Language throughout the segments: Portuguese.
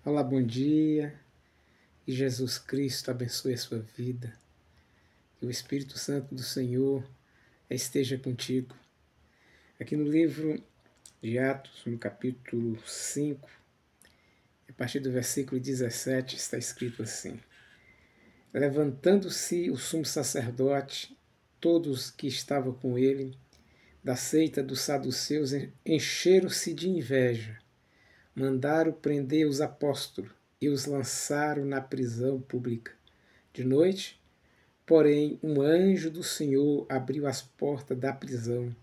Olá, bom dia. Que Jesus Cristo abençoe a sua vida. Que o Espírito Santo do Senhor esteja contigo. Aqui no livro de Atos, no capítulo 5, a partir do versículo 17, está escrito assim: Levantando-se o sumo sacerdote, todos que estavam com ele, da seita dos saduceus, encheram-se de inveja. Mandaram prender os apóstolos e os lançaram na prisão pública. De noite, porém, um anjo do Senhor abriu as portas da prisão,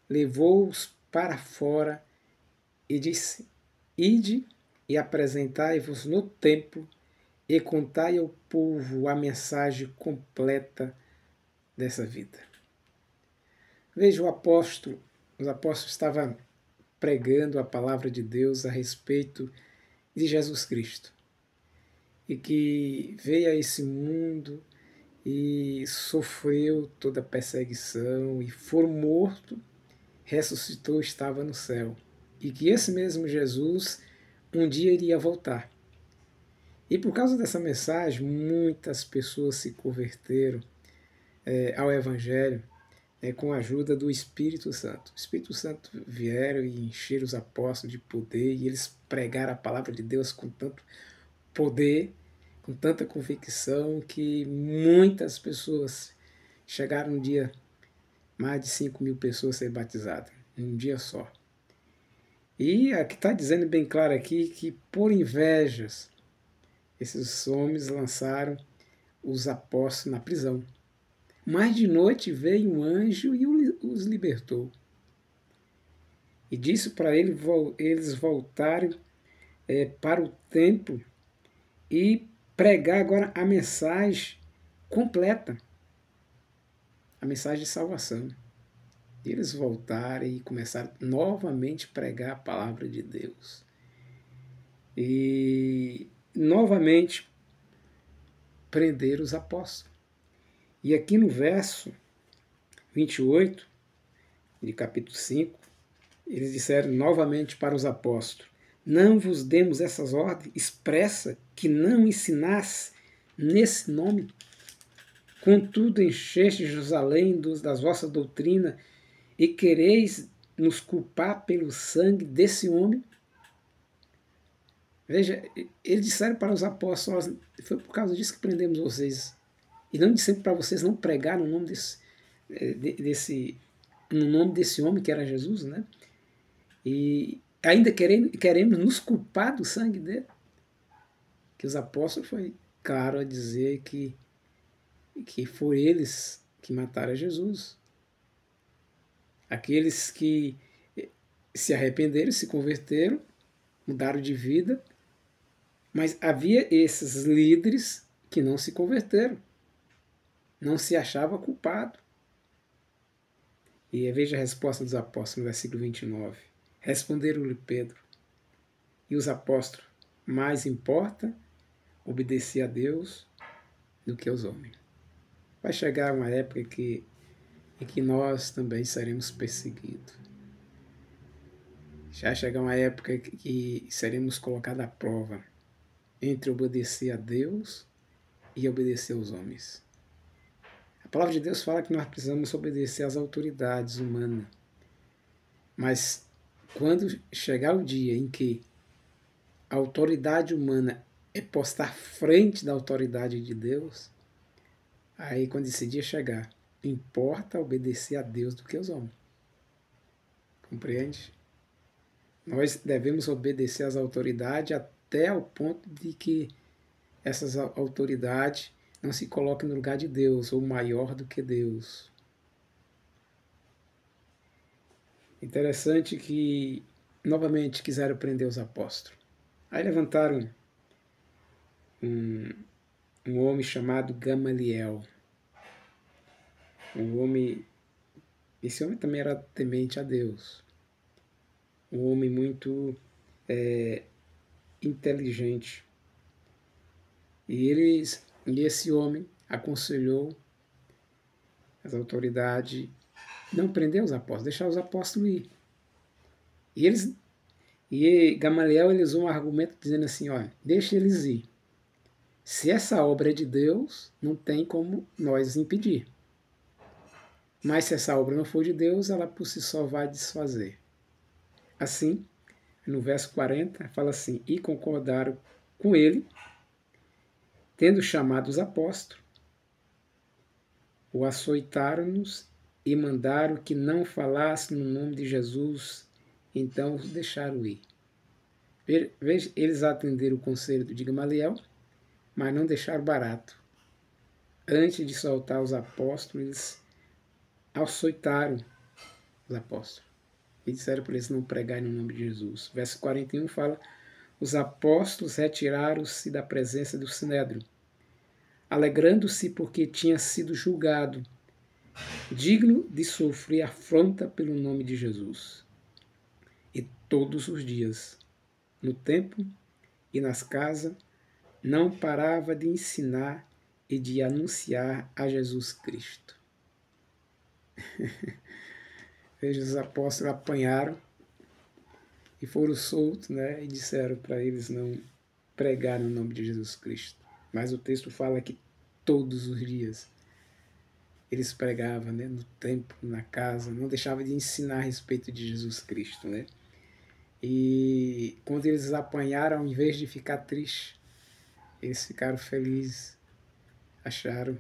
levou-os para fora e disse: Ide e apresentai-vos no templo e contai ao povo a mensagem completa dessa vida. Veja, os apóstolos estavam pregando a palavra de Deus a respeito de Jesus Cristo, e que veio a esse mundo e sofreu toda a perseguição e foi morto, ressuscitou, estava no céu, e que esse mesmo Jesus um dia iria voltar. E por causa dessa mensagem, muitas pessoas se converteram ao Evangelho com a ajuda do Espírito Santo. O Espírito Santo vieram e encheram os apóstolos de poder, e eles pregaram a palavra de Deus com tanto poder, com tanta convicção, que muitas pessoas chegaram um dia, mais de 5.000 pessoas a ser batizadas, em um dia só. E aqui está dizendo bem claro aqui que por invejas, esses homens lançaram os apóstolos na prisão. Mas de noite veio um anjo e os libertou. E disse para eles voltarem para o templo e pregar agora a mensagem completa, a mensagem de salvação. E eles voltaram e começaram novamente a pregar a palavra de Deus. E novamente prenderam os apóstolos. E aqui no verso 28, de capítulo 5, eles disseram novamente para os apóstolos: Não vos demos essas ordens expressa que não ensinasse nesse nome? Contudo, encheste Jerusalém das vossas doutrinas e quereis nos culpar pelo sangue desse homem? Veja, eles disseram para os apóstolos: foi por causa disso que prendemos vocês. E não disseram para vocês não pregar no nome no nome desse homem que era Jesus, né? E ainda queremos nos culpar do sangue dele. Que os apóstolos foi claro a dizer que foram eles que mataram Jesus. Aqueles que se arrependeram, se converteram, mudaram de vida, mas havia esses líderes que não se converteram, não se achava culpado. E veja a resposta dos apóstolos no versículo 29. Responderam-lhe Pedro e os apóstolos: mais importa obedecer a Deus do que aos homens. Vai chegar uma época em que nós também seremos perseguidos. Já chegar uma época que seremos colocados à prova entre obedecer a Deus e obedecer aos homens. A palavra de Deus fala que nós precisamos obedecer às autoridades humanas. Mas quando chegar o dia em que a autoridade humana é posta à frente da autoridade de Deus, aí quando esse dia chegar, importa obedecer a Deus do que aos homens. Compreende? Nós devemos obedecer às autoridades até ao ponto de que essas autoridades não se coloquem no lugar de Deus ou maior do que Deus. Interessante que novamente quiseram prender os apóstolos. Aí levantaram um homem chamado Gamaliel. Esse homem também era temente a Deus. Um homem muito inteligente. E esse homem aconselhou as autoridades não prender os apóstolos, deixar os apóstolos ir. E E Gamaliel ele usou um argumento dizendo assim, olha, deixa eles ir. Se essa obra é de Deus, não tem como nós impedir. Mas se essa obra não for de Deus, ela por si só vai desfazer. Assim, no verso 40, fala assim, e concordaram com ele, tendo chamado os apóstolos, o açoitaram-nos e mandaram que não falasse no nome de Jesus, então os deixaram ir. Veja, eles atenderam o conselho de Gamaliel, mas não deixaram barato. Antes de soltar os apóstolos, eles açoitaram os apóstolos e disseram para eles não pregarem no nome de Jesus. Verso 41 fala, os apóstolos retiraram-se da presença do Sinédrio, alegrando-se porque tinha sido julgado, digno de sofrer afronta pelo nome de Jesus. E todos os dias, no templo e nas casas, não parava de ensinar e de anunciar a Jesus Cristo. Veja, os apóstolos apanharam e foram soltos, né? E disseram para eles não pregar no nome de Jesus Cristo. Mas o texto fala que todos os dias eles pregavam, né? No templo, na casa, não deixavam de ensinar a respeito de Jesus Cristo, né? E quando eles apanharam, ao invés de ficar tristes, eles ficaram felizes, acharam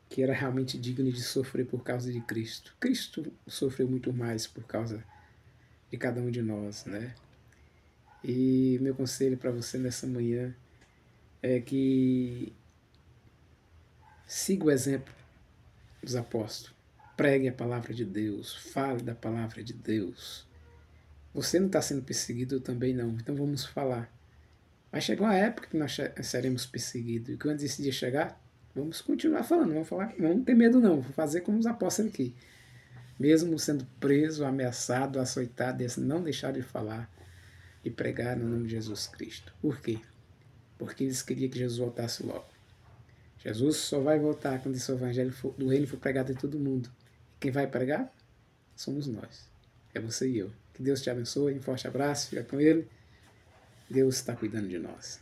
que era realmente digno de sofrer por causa de Cristo. Cristo sofreu muito mais por causa de cada um de nós, né? E meu conselho para você nessa manhã é que siga o exemplo dos apóstolos. Pregue a palavra de Deus, fale da palavra de Deus. Você não está sendo perseguido, eu também não, então vamos falar. Vai chegar uma época que nós seremos perseguidos, e quando esse dia chegar, vamos continuar falando, vamos falar, não vamos ter medo não, vamos fazer como os apóstolos aqui. Mesmo sendo preso, ameaçado, açoitado, eles não deixaram de falar e pregar no nome de Jesus Cristo. Por quê? Porque eles queriam que Jesus voltasse logo. Jesus só vai voltar quando esse evangelho do reino for pregado em todo mundo. E quem vai pregar? Somos nós. É você e eu. Que Deus te abençoe, um forte abraço, fica com ele. Deus está cuidando de nós.